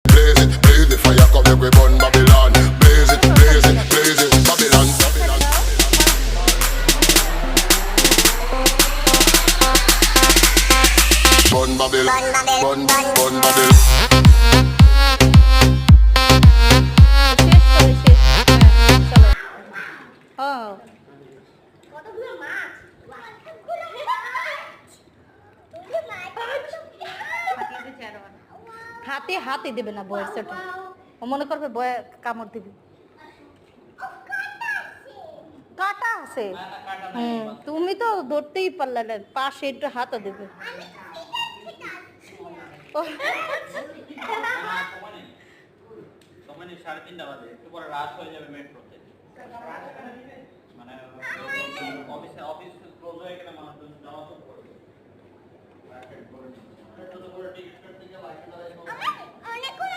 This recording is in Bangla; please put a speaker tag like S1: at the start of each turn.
S1: Blaze the fire, come make we burn Babylon. Blaze it, Babylon, Babylon. Burn Babylon, burn Babylon.
S2: হাতে হাতে দেবে না বয়ের সেটা ও মনে করবে বয়ে কামড় দিবি কাটা আছে তুমি তো ধরতেই পারলে না পাশে একটু হাতও দেবে
S3: সাড়ে 3টা বাজে একটু পরে রাত হয়ে যাবে মেট্রোতে মানে অফিস ক্লোজ হয়ে গেলে মানুষ যাওয়া তো করবে টিকিট কাটতে গিয়ে